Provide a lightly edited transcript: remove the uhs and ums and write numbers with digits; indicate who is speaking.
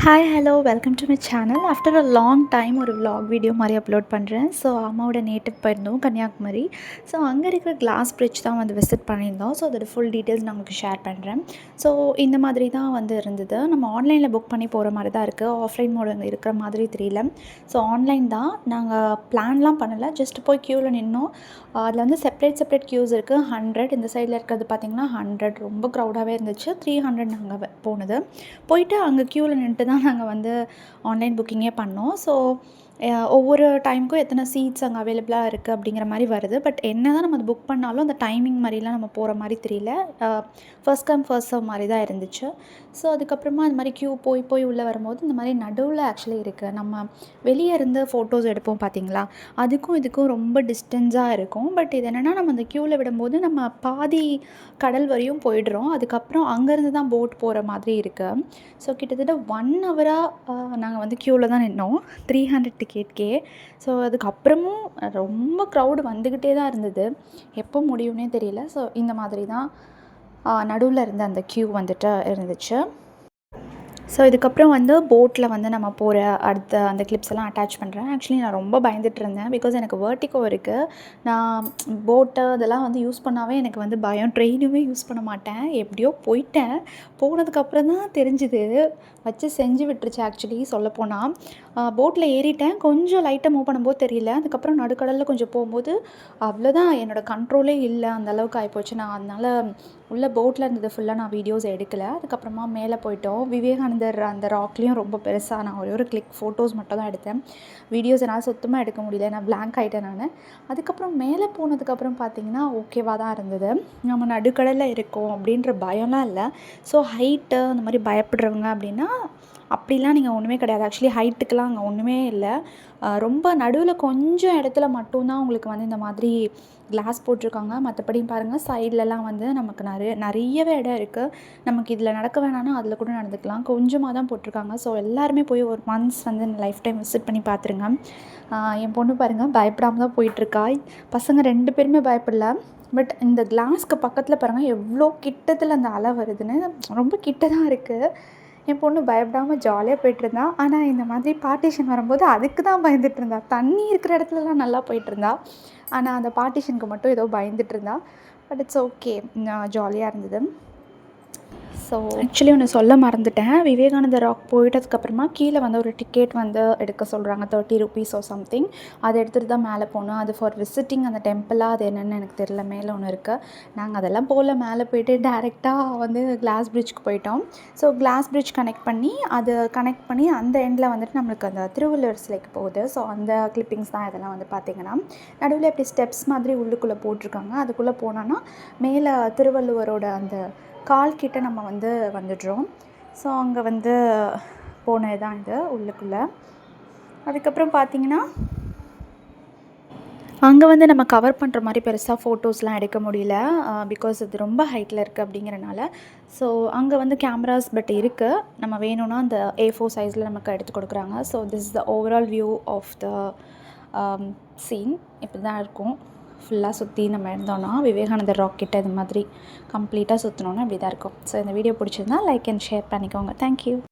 Speaker 1: Hi hello welcome to my channel. After a long time ஒரு vlog video மாதிரி upload பண்ணுறேன். So அம்மாவோட native போயிருந்தோம் கன்னியாகுமரி. ஸோ அங்கே இருக்கிற கிளாஸ் பிரிட்ஜ் தான் வந்து விசிட் பண்ணியிருந்தோம். ஸோ அதோட ஃபுல் டீட்டெயில்ஸ் நான் உங்களுக்கு ஷேர் பண்ணுறேன். ஸோ இந்த மாதிரி தான் வந்து இருந்தது. நம்ம ஆன்லைனில் புக் பண்ணி போகிற மாதிரி தான் இருக்குது. ஆஃப்லைன் மோட் அங்கே இருக்கிற மாதிரி தெரியல. ஸோ ஆன்லைன் தான். நாங்கள் பிளான்லாம் பண்ணலை, ஜஸ்ட் போய் க்யூவில் நின்னோம். அதில் வந்து செப்பரேட் க்யூஸ் இருக்குது. 100 இந்த சைடில் இருக்கிறது பார்த்திங்கன்னா 100 ரொம்ப க்ரௌடாகவே இருந்துச்சு. 300 நாங்கள் போனது. போயிட்டு அங்கே க்யூவில் நின்றுட்டு தான் நாங்கள் வந்து ஆன்லைன் புக்கிங்கே பண்ணோம். ஸோ ஒவ்வொரு டைமுக்கும் எத்தனை சீட்ஸ் அங்கே அவைலபிளாக இருக்குது அப்படிங்கிற மாதிரி வருது. பட் என்ன தான் நம்ம அது புக் பண்ணாலும் அந்த டைமிங் மாதிரிலாம் நம்ம போகிற மாதிரி தெரியல. ஃபர்ஸ்ட் கம் ஃபர்ஸ்ட் சர்வ் மாதிரி தான் இருந்துச்சு. ஸோ அதுக்கப்புறமா இந்த மாதிரி க்யூ போய் உள்ளே வரும்போது இந்த மாதிரி நடுவில் ஆக்சுவலி இருக்குது. நம்ம வெளியே இருந்து ஃபோட்டோஸ் எடுப்போம் பார்த்திங்களா, அதுக்கும் இதுக்கும் ரொம்ப டிஸ்டன்ஸாக இருக்கும். பட் இது என்னென்னா, நம்ம அந்த க்யூவில் விடும்போது நம்ம பாதி கடல் வரையும் போயிடுறோம். அதுக்கப்புறம் அங்கேருந்து தான் போட் போகிற மாதிரி இருக்குது. ஸோ கிட்டத்தட்ட 1 ஹவராக நாங்கள் வந்து க்யூவில் தான் நின்னோம், 300 டிக்கெட்கே. ஸோ அதுக்கப்புறமும் ரொம்ப க்ரௌடு வந்துக்கிட்டே தான் இருந்தது. எப்போ முடியும்னே தெரியல. ஸோ இந்த மாதிரி தான் நடுவில் இருந்த அந்த க்யூ வந்துட்டு இருந்துச்சு. ஸோ இதுக்கப்புறம் வந்து போட்டில் வந்து நம்ம போகிற அடுத்த அந்த கிளிப்ஸ் எல்லாம் அட்டாச் பண்ணுறேன். ஆக்சுவலி நான் ரொம்ப பயந்துட்டு இருந்தேன். பிகாஸ் எனக்கு வெர்டிகோ இருக்குது. நான் போட்டு அதெல்லாம் வந்து யூஸ் பண்ணாவே எனக்கு வந்து பயம். ட்ரெயினுமே யூஸ் பண்ண மாட்டேன். எப்படியோ போயிட்டேன். போனதுக்கப்புறம் தான் தெரிஞ்சுது, வச்சு செஞ்சு விட்டுருச்சு ஆக்சுவலி சொல்லப்போனால். போட்டில் ஏறிட்டேன். கொஞ்சம் லைட்டாக மூவ் பண்ணும்போது தெரியல. அதுக்கப்புறம் நடுக்கடலில் கொஞ்சம் போகும்போது அவ்வளோதான், என்னோடய கண்ட்ரோலே இல்லை, அந்தளவுக்கு ஆகிப்போச்சு. நான் அதனால் உள்ள போட்டில் இருந்தது ஃபுல்லாக நான் வீடியோஸ் எடுக்கலை. அதுக்கப்புறமா மேலே போயிட்டோம். விவேகானந்தர் அந்த ராக்லேயும் ரொம்ப பெருசாக நான் ஒரு கிளிக் ஃபோட்டோஸ் மட்டும் தான் எடுத்தேன். வீடியோஸ் என்னால் சுத்தமாக எடுக்க முடியல, நான் பிளாங்க் ஆகிட்டேன் நான். அதுக்கப்புறம் மேலே போனதுக்கப்புறம் பார்த்திங்கன்னா ஓகேவாக தான் இருந்தது. நம்ம நடுக்கடலில் இருக்கோம் அப்படின்ற பயம்லாம் இல்லை. ஸோ ஹைட்டு அந்த மாதிரி பயப்படுறவங்க அப்படின்னா அப்படிலாம் நீங்கள் ஒன்றுமே கிடையாது. ஆக்சுவலி ஹைட்டுக்கெலாம் அங்கே ஒன்றுமே இல்லை. ரொம்ப நடுவில் கொஞ்சம் இடத்துல மட்டும்தான் உங்களுக்கு வந்து இந்த மாதிரி கிளாஸ் போட்டிருக்காங்க. மற்றபடி பாருங்கள், சைட்லலாம் வந்து நமக்கு நிறையவே இடம் இருக்குது. நமக்கு இதில் நடக்க வேணான்னா அதில் கூட நடந்துக்கலாம். கொஞ்சமாக தான் போட்டிருக்காங்க. ஸோ எல்லாருமே போய் ஒரு மந்த்ஸ் வந்து லைஃப் டைம் விசிட் பண்ணி பார்த்துருங்க. என் பொண்ணு பாருங்கள், பயப்படாமல் தான் போயிட்டுருக்கா. பசங்க 2 பேருமே பயப்படல. பட் இந்த கிளாஸ்க்கு பக்கத்தில் பாருங்கள் எவ்வளோ கிட்டத்தில் அந்த அலை வருதுன்னு. ரொம்ப கிட்ட தான் இருக்குது. என் பொண்ணு பயப்படாமல் ஜாலியாக போய்ட்டுருந்தா. ஆனால் இந்த மாதிரி பார்ட்டிஷன் வரும்போது அதுக்கு தான் பயந்துட்டுருந்தா. தண்ணி இருக்கிற இடத்துலலாம் நல்லா போயிட்டுருந்தா. ஆனால் அந்த பார்ட்டிஷனுக்கு மட்டும் ஏதோ பயந்துட்டுருந்தா. பட் இட்ஸ் ஓகே, ஜாலியாக இருந்தது. ஸோ ஆக்சுவலி ஒன்று சொல்ல மறந்துட்டேன். விவேகானந்தர் ராக் போயிட்டதுக்கப்புறமா கீழே வந்து ஒரு டிக்கெட் வந்து எடுக்க சொல்கிறாங்க, 30 rupees சம்திங். அதை எடுத்துகிட்டு தான் மேலே போகணும். அது ஃபார் விசிட்டிங் அந்த டெம்பிளாக, அது என்னென்னு எனக்கு தெரியல. மேலே ஒன்று இருக்குது. நாங்கள் அதெல்லாம் போகல. மேலே போய்ட்டு டேரெக்டாக வந்து கிளாஸ் பிரிட்ஜ்க்கு போயிட்டோம். ஸோ கிளாஸ் பிரிட்ஜ் கனெக்ட் பண்ணி அந்த எண்டில் வந்துட்டு நம்மளுக்கு அந்த திருவள்ளுவர் சிலைக்கு போகுது. ஸோ அந்த கிளிப்பிங்ஸ் தான் இதெல்லாம் வந்து பார்த்திங்கன்னா. நடுவில் இப்படி ஸ்டெப்ஸ் மாதிரி உள்ளுக்குள்ளே போட்டிருக்காங்க. அதுக்குள்ளே போனோன்னா மேலே திருவள்ளுவரோட அந்த கால்கிட்ட நம்ம வந்து வந்துடுறோம். ஸோ அங்கே வந்து போனது தான் இது உள்ளுக்குள்ளே. அதுக்கப்புறம் பார்த்திங்கன்னா அங்கே வந்து நம்ம கவர் பண்ணுற மாதிரி பெருசாக ஃபோட்டோஸ்லாம் எடுக்க முடியல. பிகாஸ் அது ரொம்ப ஹைட்டில் இருக்குது அப்படிங்கிறனால. ஸோ அங்கே வந்து கேமராஸ் பட் இருக்குது. நம்ம வேணும்னா அந்த A4 சைஸில் நமக்கு எடுத்து கொடுக்குறாங்க. So this is the overall view of the scene. இப்படி தான் இருக்கும். ஃபுல்லாக சுற்றி நம்ம இருந்தோன்னா விவேகானந்தர் ராக் கிட்ட இது மாதிரி கம்ப்ளீட்டாக சுற்றினோன்னா இப்படி தான் இருக்கும். ஸோ இந்த வீடியோ பிடிச்சிருந்தா லைக் அண்ட் ஷேர் பண்ணிக்கோங்க. தேங்க்யூ.